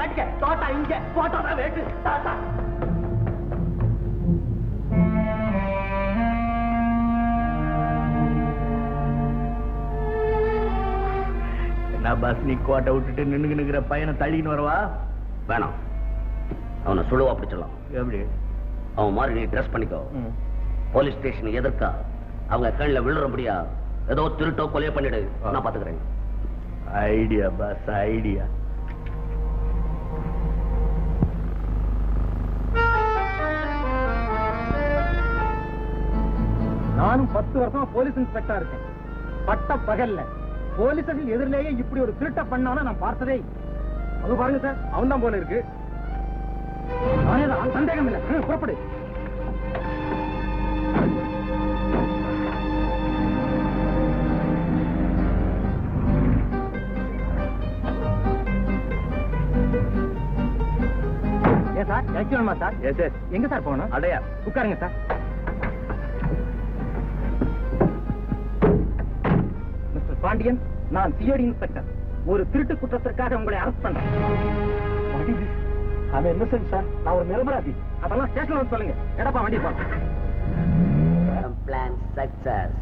மாட்டிக்க. தோட்டா இங்க, போட்டோ தான் வேட்டு. தாத்தா நான் பஸ் நீ கோட்டை விட்டுட்டு நின்னுக்கிற பையனை தள்ளின்னு வரவா? வேணாம், அவனை சுழுவா பிடிச்சிடலாம். எப்படி? அவன் மாதிரி நீ ட்ரெஸ் பண்ணிக்கோ. போலீஸ் ஸ்டேஷன் எதிர்க்கா அவங்க கண்ணில் விழுறபடியா ஏதோ திருட்டோ கொலையோ பண்ணிடு, நான் பாத்துக்கிறேன். Idea boss, idea. நானும் 10 வருஷமா போலீஸ் இன்ஸ்பெக்டரா இருக்கேன். பட்ட பகல்ல போலீஸுக்கு எதிரிலேயே இப்படி ஒரு திருட்ட பண்ணாலும் நான் பார்த்ததே. அது பாருங்க சார், அவன் தான் போல இருக்கு. சந்தேகம் இல்லை, புறப்படு. ஏன் சார் வைக்கணுமா சார்? Yes yes. எங்க சார் போகணும்? அடையா உட்காருங்க சார். மிஸ்டர் பாண்டியன், நான் சிஐடி இன்ஸ்பெக்டர். ஒரு திருட்டு குற்றத்திற்காக உங்களை அரெஸ்ட் பண்றேன். அது என்ன சார்? நான் ஒரு நிரபராதி. அதெல்லாம் ஸ்டேஷன்ல வந்து சொல்லுங்க. எடப்பா வண்டி போ. Plan success.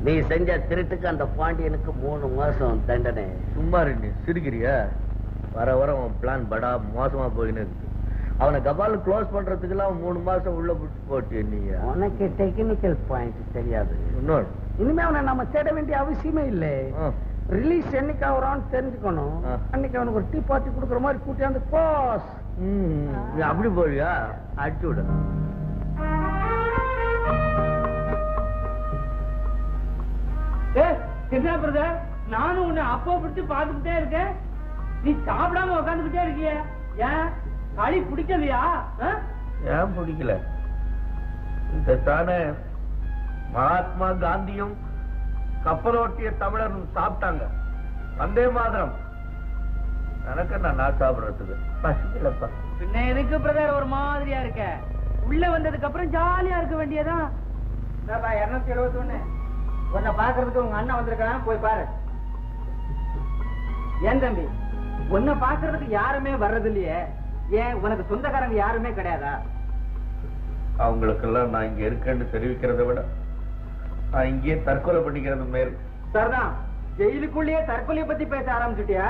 நீ செஞ்ச திருட்டுக்கு அந்த பாண்டியனுக்கு 3 மாசம் தண்டனை. சும்மா இருக்கு, சிரிக்கிறியா? வர வர உன் பிளான் படா மோசமா போயின்னு இருக்கு. அவனை கபால க்ளோஸ் பண்றதுக்கெல்லாம் 3 மாசம் உள்ள போட்டு நீ. உனக்கு டெக்னிக்கல் பாயிண்ட் தெரியாது. இன்னொரு இனிமே அவனை நம்ம தேட வேண்டிய அவசியமே இல்லை. ரிலீஸ் என்னைக்கு ஆகுறான்னு தெரிஞ்சுக்கணும். அன்னைக்கு அவனுக்கு ஒரு டீ பார்ட்டி கொடுக்குற மாதிரி கூட்டியாந்து பாஸ். அப்படி போறியா? அடிச்சு விட. பிரதர், நானும் உன்னை அப்போ பிடிச்சு பாத்துக்கிட்டே இருக்கேன். நீ சாப்பிடாம உட்காந்துக்கிட்டே இருக்கிய. ஏன் களி பிடிக்கலையா? ஏன் பிடிக்கல? இந்த தானே மகாத்மா காந்தியும் கப்பலோட்டிய தமிழரும் சாப்பிட்டாங்க. வந்தே மாதரம். எனக்கு நான் சாப்பிடுறதுக்கு பசிக்கலப்பா. பின்ன எதுக்கு பிரதர் ஒரு மாதிரியா இருக்க? உள்ள வந்ததுக்கு அப்புறம் ஜாலியா இருக்க வேண்டியதான். 271 உன்னை பாக்குறதுக்கு உங்க அண்ணன் வந்திருக்கான், போய் பாரு. ஏன் தம்பி, உன்னை பாக்குறதுக்கு யாருமே வர்றது இல்லையே? ஏன் உனக்கு சொந்தக்காரங்க யாருமே கிடையாதா? அவங்களுக்கெல்லாம் நான் இங்க இருக்கேன்னு தெரிவிக்கிறத விட நான் இங்கேயே தற்கொலை பண்ணிக்கிறது மேல். சரிதான், ஜெயிலுக்குள்ளேயே தற்கொலையை பத்தி பேச ஆரம்பிச்சுட்டியா?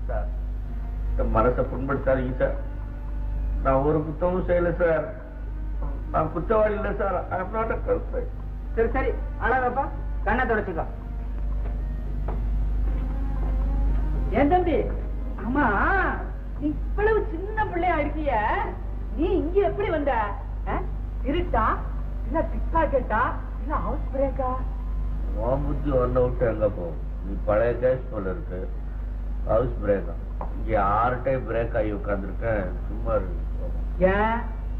சார், மனசை புண்படுத்தாதீங்க சார். நான் ஒரு குத்தமும் செய்யல சார். நான் குற்றவாளி இல்லை sir. I am not a கல்பிரேட். சரி சரி, அழகப்பா, கண்ணை தொடச்சுக்கோ. ஏன் தம்பி, ஆமா இவ்வளவு சின்ன பிள்ளையா இருக்கிய, நீ இங்க எப்படி வந்த? இருட்டா இல்ல பிக்கா கேட்டா இல்ல ஹவுஸ் பிரேக்கா? உன் புத்தி ஒன்ன விட்டு எங்க போகும்? நீ பழைய கேஸ் போல இருக்கு. ஹவுஸ் பிரேக்கா? இங்க 6 டைம் பிரேக் ஆகி உட்கார்ந்துருக்கேன். சும்மா இருக்கு. ஏன்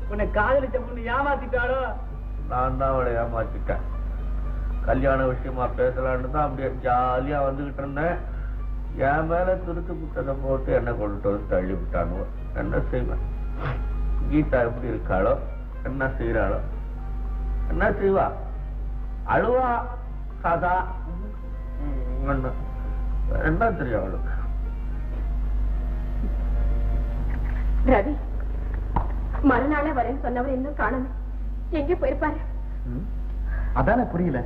உன்னை காதலிச்ச பொண்ணு ஏமாத்திட்டாளோ? நான் தான் அவளை ஏமாத்திட்டேன். கல்யாண விஷயமா பேசலான்னு தான் அப்படியே ஜாலியா வந்துகிட்டு இருந்தேன். என் மேல திருத்து புத்தகம் போட்டு என்ன கொண்டு வந்து தள்ளி விட்டானுவோ. என்ன செய்வேன்? கீதா எப்படி இருக்காளோ, என்ன செய்யறாளோ, என்ன செய்வா? அழுவா, கதா, என்ன தெரியும் அவளுக்கு? ரவி, மறுநாளே வரேன்னு சொன்னவர் இன்னும் காணல. எங்கே போயிருப்பாரு? அதானே புரியல.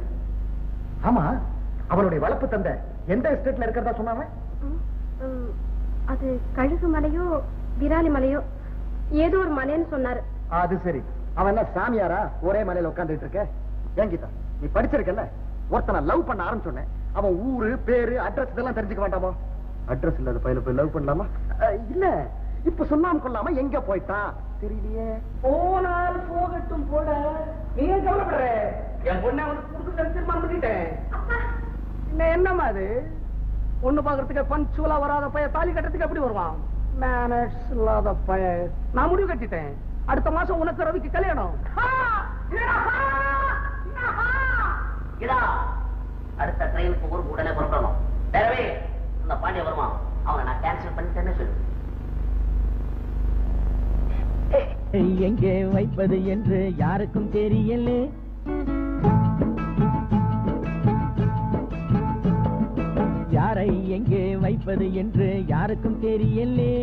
ஆமா, அவளுடைய வளர்ப்பு தந்தை எந்த எஸ்டேட்ல இருக்கிறதா சொன்னாங்க? அது கழுகு மலையோ விராலி மலையோ ஏதோ ஒரு மலைன்னு சொன்னாரு. அது சரி. அவன் என்ன சாமியாரா ஒரே மலையில உட்கார்ந்துட்டு இருக்க? ஏன் கீதா, நீ படிச்சிருக்கல? ஒருத்தனை லவ் பண்ண ஆரம்பிச்சோன்னே அவன் ஊரு பேரு அட்ரஸ் இதெல்லாம் தெரிஞ்சுக்க வேண்டாமா? அட்ரஸ் இல்லாத பையல போய் லவ் பண்ணலாமா? இல்ல, இப்ப சொல்லாம கொள்ளாம எங்க போயிட்டான் தெரியலையே. போனால் போகட்டும் போட, நீங்க கவலைப்படுற. என் பொண்ணை அவனுக்கு புதுசு தீர்மானம் பண்ணிட்டேன். என்னமா அது? பொண்ணு பாக்குறதுக்கு பஞ்சுவலா வராத பையன் தாலி கட்டுறதுக்கு எப்படி வருவான்? மேனேஜ் இல்லாத பையன். நான் முடிவு கட்டிட்டேன். அடுத்த மாசம் உனக்கு ரவிக்கு கல்யாணம். அடுத்த ட்ரெயினுக்கு ஊருக்கு உடனே புறப்படணும். வேறவே அந்த பாண்டிய வருவான், அவனை நான் கேன்சல் பண்ணிட்டேன்னு சொல்லு. எங்கே வைப்பது என்று யாருக்கும் தெரியலே. யார யாரை எங்கே வைப்பது என்று யாருக்கும் தெரியலே.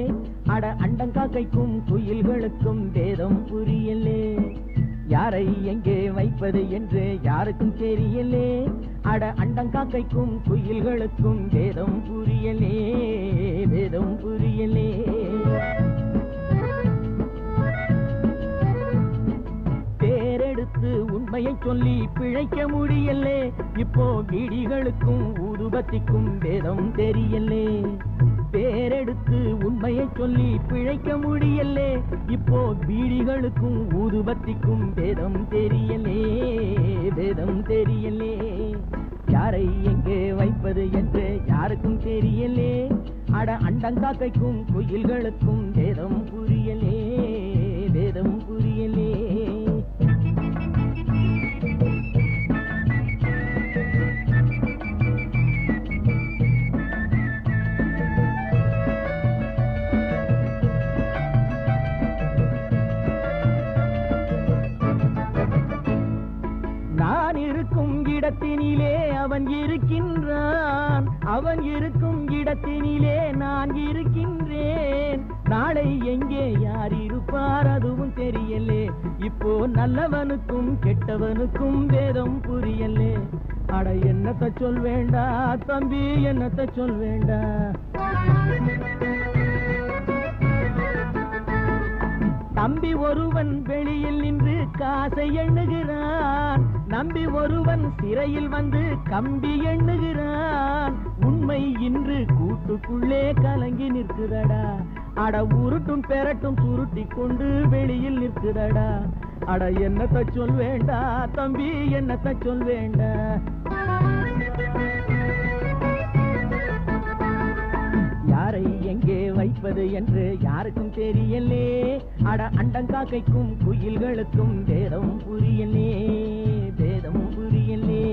அட அண்டங்காக்கைக்கும் குயில்களுக்கும் வேதம் புரியலே. யாரை எங்கே வைப்பது என்று யாருக்கும் தெரியலே. அட அண்டங்காக்கைக்கும் குயில்களுக்கும் வேதம் புரியலே, வேதம் புரியலே. பேரெடுத்து உண்மையை சொல்லி பிழைக்க முடியலே. இப்போ வீடிகளுக்கும் ஊதுபத்திக்கும் வேதம் தெரியலே. பேரெடுத்து உண்மையை சொல்லி பிழைக்க முடியலே. இப்போ வீடிகளுக்கும் ஊதுபத்திக்கும் வேதம் தெரியலே, வேதம் தெரியலே. யாரை எங்கே வைப்பது என்று யாருக்கும் தெரியலே. அட அண்டங்காக்கைக்கும் குயில்களுக்கும் வேதம் புரியலே, வேதம் புரியலே. நான் இருக்கும் இடத்தினிலே அவன் இருக்கின்றான். அவன் இருக்கும் இடத்தினிலே நான் இருக்கின்றேன். நாளை எங்கே யார் இருப்பார் அதுவும் தெரியலே. இப்போ நல்லவனுக்கும் கெட்டவனுக்கும் வேதம் புரியலே. அட என்னத்த சொல் வேண்டா தம்பி, என்னத்த சொல் வேண்டா. தம்பி ஒருவன் வெளியில் நின்று காசை எண்ணுகிறான். நம்பி ஒருவன் சிறையில் வந்து கம்பி எண்ணுகிறான். உண்மை இன்று கூட்டுக்குள்ளே கலங்கி நிற்குதடா. அட உருட்டும் பெரட்டும் சுருட்டி கொண்டு வெளியில் நிற்குதடா. அட என்னத்த சொல் வேண்டா தம்பி, என்னத்த சொல் வேண்டா. யாரை எங்கே வைப்பது என்று யாருக்கும் தெரியலே. அட அண்டங்காக்கைக்கும் குயில்களுக்கும் வேதம் புரியலே, வேதம் புரியலே.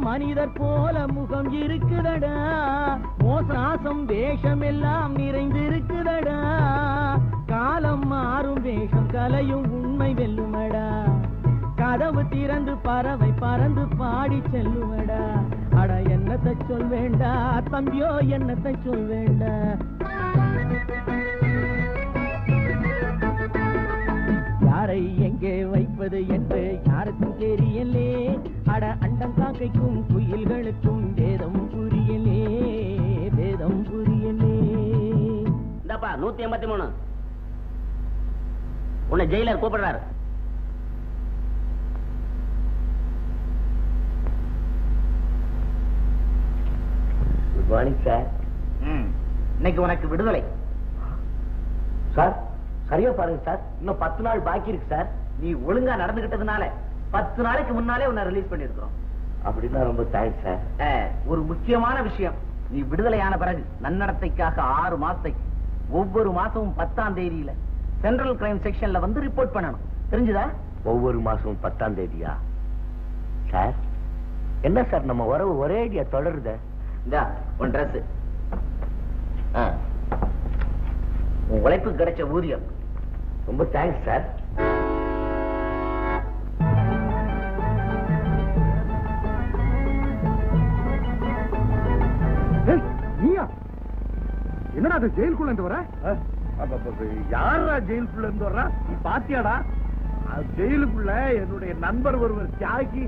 மனிதர் போல முகம் இருக்குதடா. மோசராசம் வேஷம் எல்லாம் நிறைந்திருக்குதடா. காலம் மாறும் வேஷம் கலையும் உண்மை வெல்லுமடா. கதவு திறந்து பறவை பறந்து பாடி செல்லுமடா. அட என்னத்த சொல் வேண்டா தம்பியோ, என்னத்த சொல் வேண்டா. யாரை எங்கே வைப்பது என்று யாருக்கும் தெரியலே. அட அண்டங்காக்கைக்கும் குயில்களுக்கும் வேதம் புரியலே, வேதம் புரியலே. இந்தப்பா 183 உன்னை ஜெயிலர் கூப்பிடுறாரு. Good morning sir. இன்னைக்கு உனக்கு விடுதலை சார். சரியா பாருங்க சார், இன்னும் 10 நாள் பாக்கி இருக்கு சார். நீ ஒழுங்கா நடந்துகிட்டதுனால 10 நாளைக்கு முன்னாலே உன்னை ரிலீஸ் பண்ணிருக்கிறோம். அப்படின்னா ரொம்ப தேங்க்ஸ் சார். ஒரு முக்கியமான விஷயம், நீ விடுதலையான பிறகு நன்னடத்தைக்காக 6 மாசத்தைக்கு ஒவ்வொரு மாசமும் 10ஆம் தேதியில சென்ட்ரல் கிரைம் செக்ஷன்ல வந்து ரிப்போர்ட் பண்ணணும். தெரிஞ்சுதா? ஒவ்வொரு மாசமும் 10ஆம் தேதியா சார்? என்ன சார் நம்ம உறவு ஒரே ஐடியா தொடருத. இந்த உன் ட்ரெஸ், உன் உழைப்பு கிடைச்ச ஊதியம். ரொம்ப தேங்க்ஸ் சார். என்னடா அது ஜெயிலுக்குள்ள இருந்து வர? யாரா ஜெயிலுக்குள்ள இருந்து வர்றா? நீ பாத்தியாடா? ஜெயிலுக்குள்ள என்னுடைய நண்பர் ஒருவர் தியாகி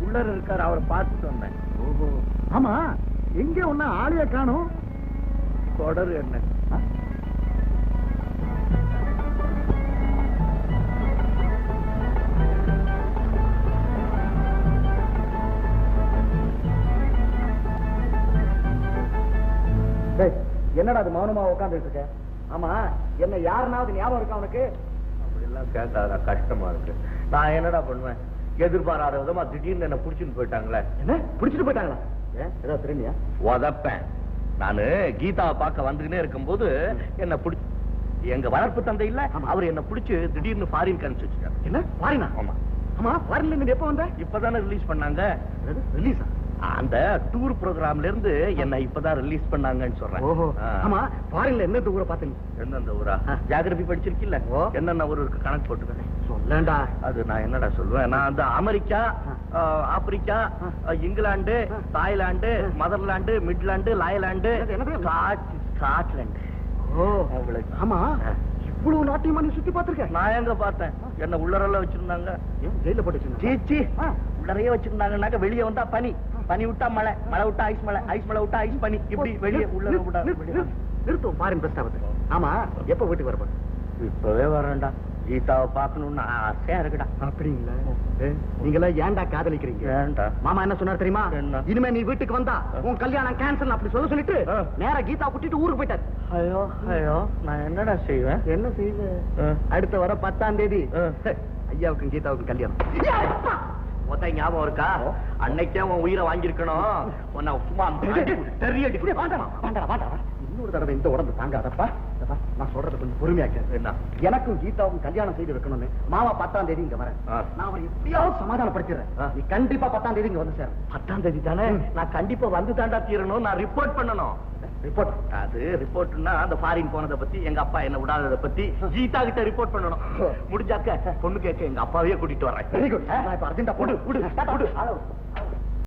உள்ளர இருக்காரு, அவரை பார்த்துட்டு வந்தேன். ஆமா, எங்க ஒன்ன ஆளைய காணும்? தொடரு என்ன? என்னடா அது மௌனமா உட்காந்துட்டு இருக்க? ஆமா, என்ன யாருனாவது ஞாபகம் இருக்கா உனக்கு? அப்படிலாம் கேட்காத, கஷ்டமா இருக்கு. நான் என்னடா பண்ணுவேன்? எதிர்பாராத விதமா திடீர்னு என்ன புடிச்சுட்டு போயிட்டாங்களே. என்ன புடிச்சிட்டு போயிட்டாங்களா? ஏதாவது தெரியுமியா? உதப்பேன். நானு கீதாவை பார்க்க வந்துகினே இருக்கும்போது என்ன பிடிச்சு, எங்க வளர்ப்பு தந்தை இல்ல, அவர் என்ன பிடிச்சு திடீர்னு ஃபாரின் அனுப்பிச்சு வச்சுட்டாரு. என்ன ஃபாரினா? ஆமா. ஆமா ஃபாரின்ல இருந்து எப்ப வந்த? இப்பதானே ரிலீஸ் பண்ணாங்க. ரிலீஸா? அந்த டூர் ப்ரோகிராம்ல இருந்து என்ன இப்பதான் ரிலீஸ் பண்ணாங்கன்னு சொல்றேன். ஓஹோ. ஆமா ஃபாரின்ல எந்த ஊரை பார்த்தீங்க? எந்தெந்த ஊரா? ஜியோகிராபி படிச்சிருக்கில்ல? என்னென்ன ஊர் இருக்கு கணக்கு போட்டுக்கிறேன். சொல்லண்டா. அது நான் என்னடா சொல்லுவேன், நான் அந்த America, Africa, England, Thailand, motherland, midland, லாயலாந்து, ஸ்காட்லாந்து. ஓ ஆமா இவ்வளவு நாட்டையுமா நீ சுத்தி பார்த்திருக்க? நான் எங்க பார்த்தேன், என்ன உள்ளரெல்லாம் வச்சிருந்தாங்க. ஜெயில போட்டு சீச்சி, உள்ளறையே வச்சிருந்தாங்கன்னாக்க வெளியே வந்தா பனி, பனி விட்டா மழை, மழை விட்டா ஐஸ் மழை, ஐஸ் மழை விட்டா ஐஸ் பனி, இப்படி வெளியே உள்ள நிறுத்தும் ஃபாரின் பிரஸ்தாபத்தை. ஆமா எப்ப வீட்டுக்கு வரப்போ? இப்பவே வரேன்டா, கீதாவை பார்க்கணும்னு ஆசையா இருக்குடா. அப்படிங்களா? நீங்களா ஏன்டா காதலிக்கிறீங்க? ஏன்டா? மாமா என்ன சொன்னார் தெரியுமா? என்ன? இனிமே நீ வீட்டுக்கு வந்தா உன் கல்யாணம் கேன்சல் அப்படி சொல்லிட்டு நேரா கீதா கூட்டிட்டு ஊருக்கு போயிட்டாரு. ஐயோ ஐயோ, நான் என்னடா செய்வேன்? என்ன செய்வேன்? அடுத்த வர 10ஆம் தேதி ஐயாவுக்கும் கீதாவுக்கும் கல்யாணம். மொத்த ஞாபகம் இருக்கா? அன்னைக்கே உன் உயிரை வாங்கியிருக்கணும். உன்னை சும்மா தெரியடி. இன்னொரு தடவை இந்த உடம்பு தாங்காதப்பா. நான் சொல்றது கொஞ்சம் பொறுமையா கேளு. என்ன? எனக்கும் கீதாவுக்கும் கல்யாணம் செய்து வைக்கணும்னு மாமா 10ஆம் தேதி இங்க வரேன். நான் அவரை எப்படியாவது சமாதானப்படுத்திடுறேன். நீ கண்டிப்பா 10ஆம் தேதி இங்க வந்து சேர. 10ஆம் தேதி தானே? நான் கண்டிப்பா வந்து தாண்டா தீரணும். நான் ரிப்போர்ட் பண்ணணும். ரிப்போர்ட்? அது ரிப்போர்ட்னா அந்த ஃபாரின் போனதை பத்தி, எங்க அப்பா என்ன விடாததை பத்தி கீதா கிட்ட ரிப்போர்ட் பண்ணணும். முடிஞ்சாக்க பொண்ணு கேட்க எங்க அப்பாவையே கூட்டிட்டு வரேன். Very good. நான் இப்ப அர்ஜென்டா போடு.